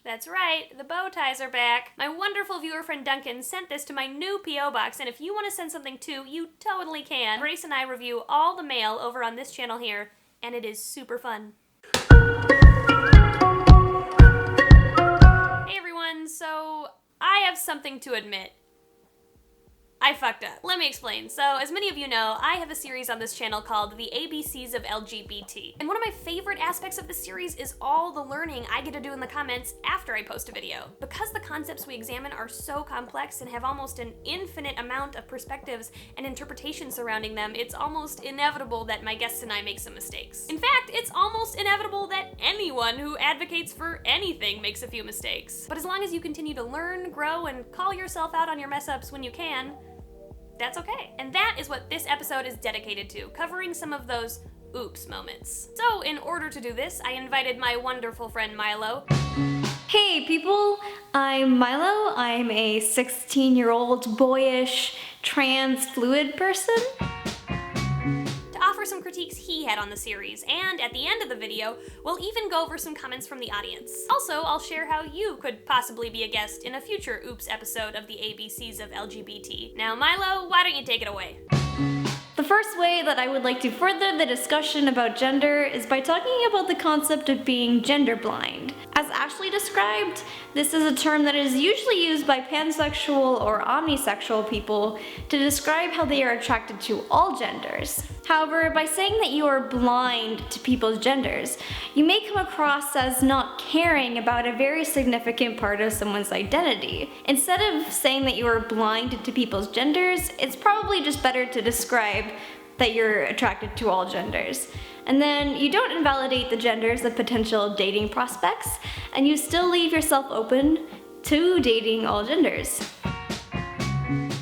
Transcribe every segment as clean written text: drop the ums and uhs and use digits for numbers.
That's right, the bow ties are back. My wonderful viewer friend Duncan sent this to my new P.O. box, and if you want to send something too, you totally can. Grace and I review all the mail over on this channel here, and it is super fun. Hey everyone, so I have something to admit. I fucked up. Let me explain. So, as many of you know, I have a series on this channel called The ABCs of LGBT. And one of my favorite aspects of this series is all the learning I get to do in the comments after I post a video. Because the concepts we examine are so complex and have almost an infinite amount of perspectives and interpretations surrounding them, it's almost inevitable that my guests and I make some mistakes. In fact, it's almost inevitable that anyone who advocates for anything makes a few mistakes. But as long as you continue to learn, grow, and call yourself out on your mess-ups when you can, that's okay. And that is what this episode is dedicated to, covering some of those oops moments. So in order to do this, I invited my wonderful friend Milo. Hey people, I'm Milo. I'm a 16-year-old boyish trans fluid person. To offer some critiques he had on the series, and at the end of the video, we'll even go over some comments from the audience. Also, I'll share how you could possibly be a guest in a future Oops episode of the ABCs of LGBT. Now Milo, why don't you take it away? The first way that I would like to further the discussion about gender is by talking about the concept of being gender blind. As Ashley described, this is a term that is usually used by pansexual or omnisexual people to describe how they are attracted to all genders. However, by saying that you are blind to people's genders, you may come across as not caring about a very significant part of someone's identity. Instead of saying that you are blind to people's genders, it's probably just better to describe that you're attracted to all genders. And then you don't invalidate the genders of potential dating prospects, and you still leave yourself open to dating all genders.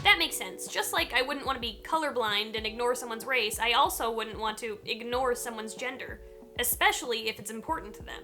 That makes sense. Just like I wouldn't want to be colorblind and ignore someone's race, I also wouldn't want to ignore someone's gender, especially if it's important to them.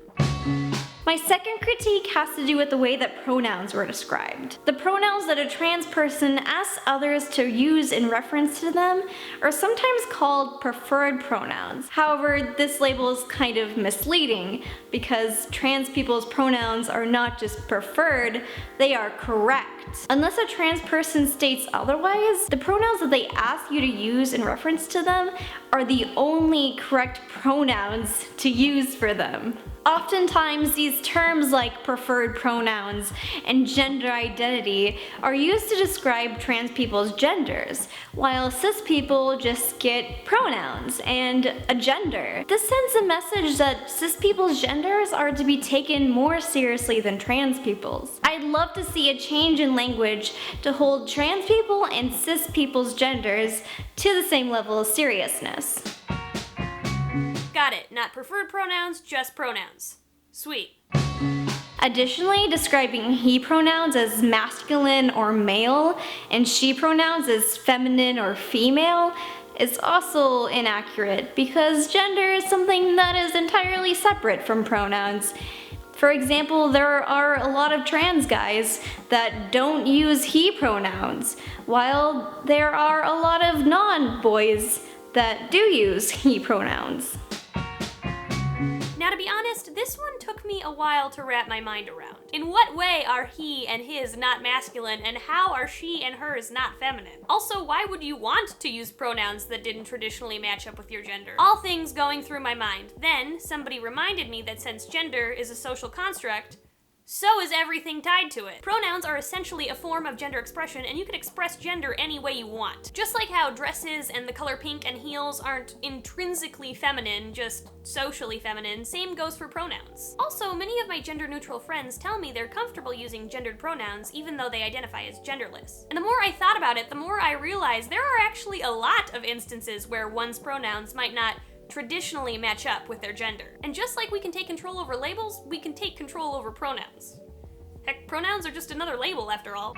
My second critique has to do with the way that pronouns were described. The pronouns that a trans person asks others to use in reference to them are sometimes called preferred pronouns. However, this label is kind of misleading because trans people's pronouns are not just preferred, they are correct. Unless a trans person states otherwise, the pronouns that they ask you to use in reference to them are the only correct pronouns to use for them. Oftentimes, these terms like preferred pronouns and gender identity are used to describe trans people's genders, while cis people just get pronouns and a gender. This sends a message that cis people's genders are to be taken more seriously than trans people's. I'd love to see a change in language to hold trans people and cis people's genders to the same level of seriousness. Got it. Not preferred pronouns, just pronouns. Sweet. Additionally, describing he pronouns as masculine or male and she pronouns as feminine or female is also inaccurate because gender is something that is entirely separate from pronouns. For example, there are a lot of trans guys that don't use he pronouns, while there are a lot of non-boys that do use he pronouns. Now, to be honest, this one took me a while to wrap my mind around. In what way are he and his not masculine, and how are she and hers not feminine? Also, why would you want to use pronouns that didn't traditionally match up with your gender? All things going through my mind. Then, somebody reminded me that since gender is a social construct, so is everything tied to it. Pronouns are essentially a form of gender expression, and you can express gender any way you want. Just like how dresses and the color pink and heels aren't intrinsically feminine, just socially feminine, same goes for pronouns. Also, many of my gender-neutral friends tell me they're comfortable using gendered pronouns even though they identify as genderless. And the more I thought about it, the more I realized there are actually a lot of instances where one's pronouns might not traditionally match up with their gender. And just like we can take control over labels, we can take control over pronouns. Heck, pronouns are just another label after all.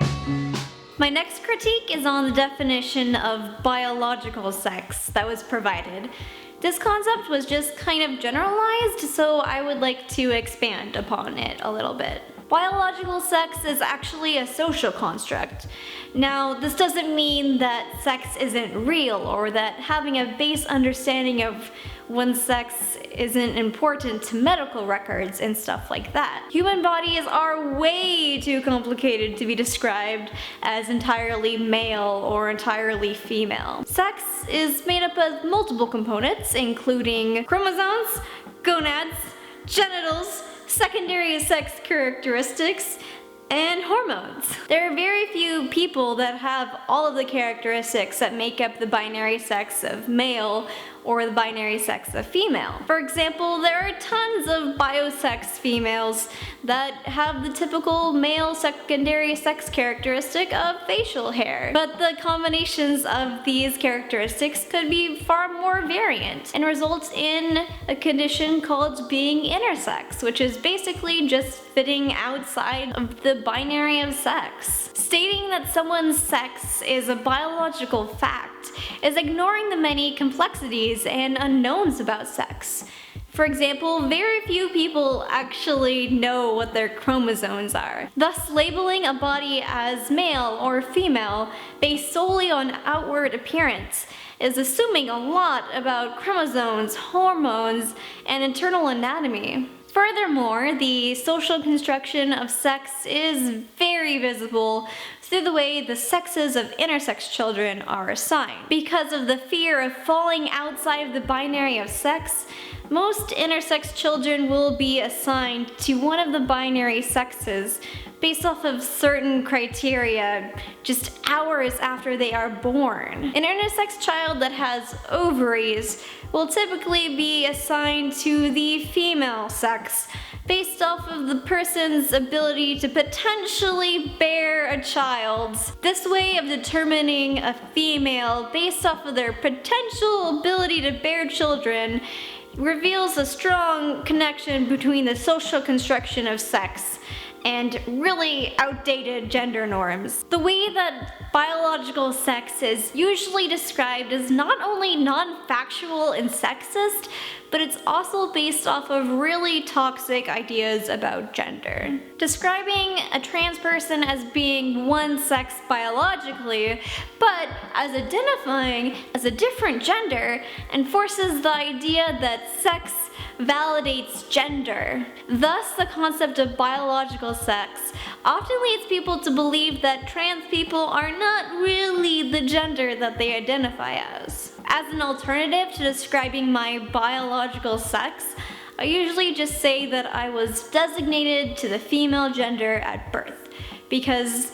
My next critique is on the definition of biological sex that was provided. This concept was just kind of generalized, so I would like to expand upon it a little bit. Biological sex is actually a social construct. Now, this doesn't mean that sex isn't real or that having a base understanding of one's sex isn't important to medical records and stuff like that. Human bodies are way too complicated to be described as entirely male or entirely female. Sex is made up of multiple components, including chromosomes, gonads, genitals, secondary sex characteristics, and hormones. There are very few people that have all of the characteristics that make up the binary sex of male or the binary sex of female. For example, there are tons of biosex females that have the typical male secondary sex characteristic of facial hair, but the combinations of these characteristics could be far more variant and result in a condition called being intersex, which is basically just fitting outside of the binary of sex. Stating that someone's sex is a biological fact is ignoring the many complexities and unknowns about sex. For example, very few people actually know what their chromosomes are. Thus, labeling a body as male or female based solely on outward appearance is assuming a lot about chromosomes, hormones, and internal anatomy. Furthermore, the social construction of sex is very visible through the way the sexes of intersex children are assigned. Because of the fear of falling outside of the binary of sex, most intersex children will be assigned to one of the binary sexes based off of certain criteria just hours after they are born. An intersex child that has ovaries will typically be assigned to the female sex based off of the person's ability to potentially bear a child. This way of determining a female based off of their potential ability to bear children reveals a strong connection between the social construction of sex and really outdated gender norms. The way that biological sex is usually described is not only non-factual and sexist, but it's also based off of really toxic ideas about gender. Describing a trans person as being one sex biologically, but as identifying as a different gender, enforces the idea that sex validates gender. Thus, the concept of biological sex often leads people to believe that trans people are not really the gender that they identify as. As an alternative to describing my biological sex, I usually just say that I was designated to the female gender at birth, because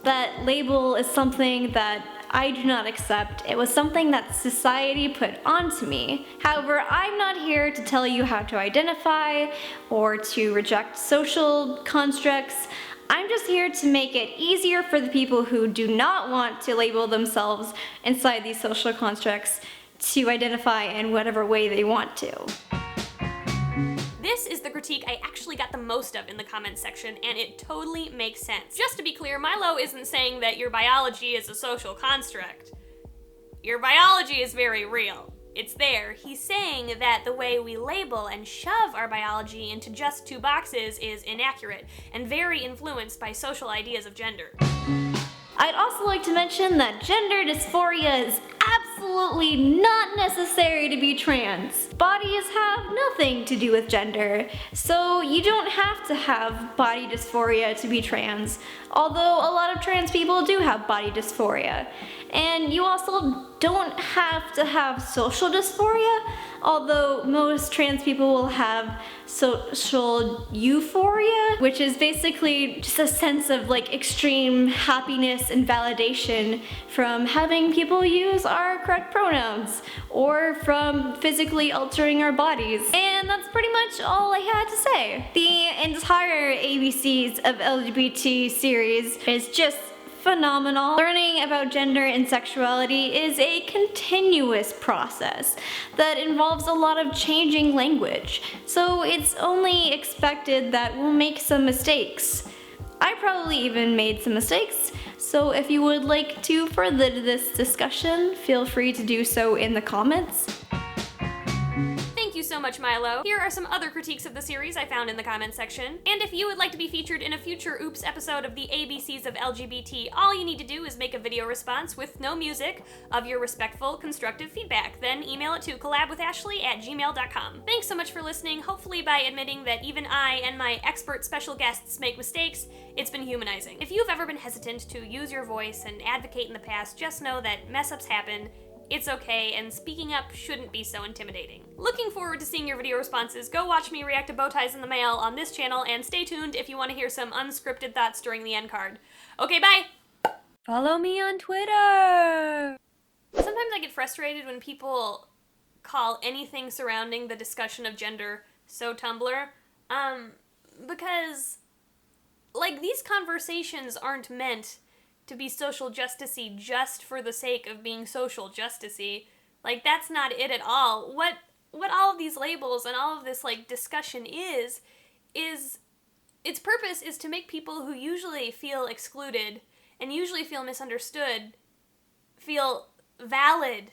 that label is something that I do not accept. It was something that society put onto me. However, I'm not here to tell you how to identify or to reject social constructs. I'm just here to make it easier for the people who do not want to label themselves inside these social constructs to identify in whatever way they want to. This is the critique I actually got the most of in the comments section, and it totally makes sense. Just to be clear, Milo isn't saying that your biology is a social construct. Your biology is very real. It's there. He's saying that the way we label and shove our biology into just two boxes is inaccurate and very influenced by social ideas of gender. I'd also like to mention that gender dysphoria is absolutely not necessary to be trans. Bodies have nothing to do with gender, so you don't have to have body dysphoria to be trans, although a lot of trans people do have body dysphoria. And you also don't have to have social dysphoria, although most trans people will have social euphoria, which is basically just a sense of like extreme happiness and validation from having people use our correct pronouns or from physically altering our bodies. And that's pretty much all I had to say. The entire ABCs of LGBT series is just phenomenal. Learning about gender and sexuality is a continuous process that involves a lot of changing language, so it's only expected that we'll make some mistakes. I probably even made some mistakes, so if you would like to further this discussion, feel free to do so in the comments. Thank you so much, Milo. Here are some other critiques of the series I found in the comments section. And if you would like to be featured in a future Oops episode of the ABCs of LGBT, all you need to do is make a video response with no music of your respectful, constructive feedback. Then email it to collabwithashley@gmail.com. Thanks so much for listening. Hopefully by admitting that even I and my expert special guests make mistakes, it's been humanizing. If you've ever been hesitant to use your voice and advocate in the past, just know that mess-ups happen. It's okay, and speaking up shouldn't be so intimidating. Looking forward to seeing your video responses. Go watch me react to bow ties in the mail on this channel, and stay tuned if you want to hear some unscripted thoughts during the end card. Okay, bye! Follow me on Twitter! Sometimes I get frustrated when people call anything surrounding the discussion of gender so Tumblr, because, like, these conversations aren't meant to be social justice-y just for the sake of being social justice-y. Like, that's not it at all. What all of these labels and all of this, like, discussion is its purpose is to make people who usually feel excluded and usually feel misunderstood feel valid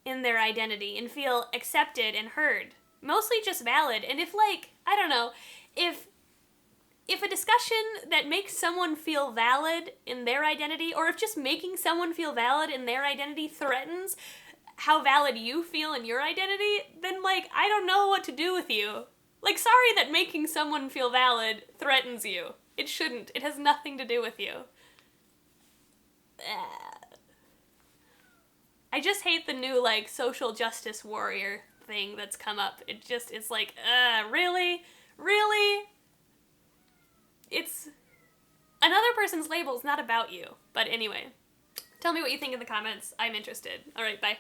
in their identity and feel accepted and heard. Mostly just valid. And if, like, I don't know, if a discussion that makes someone feel valid in their identity, or if just making someone feel valid in their identity threatens how valid you feel in your identity, then, like, I don't know what to do with you. Like, sorry that making someone feel valid threatens you. It shouldn't. It has nothing to do with you. I just hate the new, like, social justice warrior thing that's come up. It's like, really? Really? It's another person's label is not about you. But anyway, tell me what you think in the comments. I'm interested. All right, bye.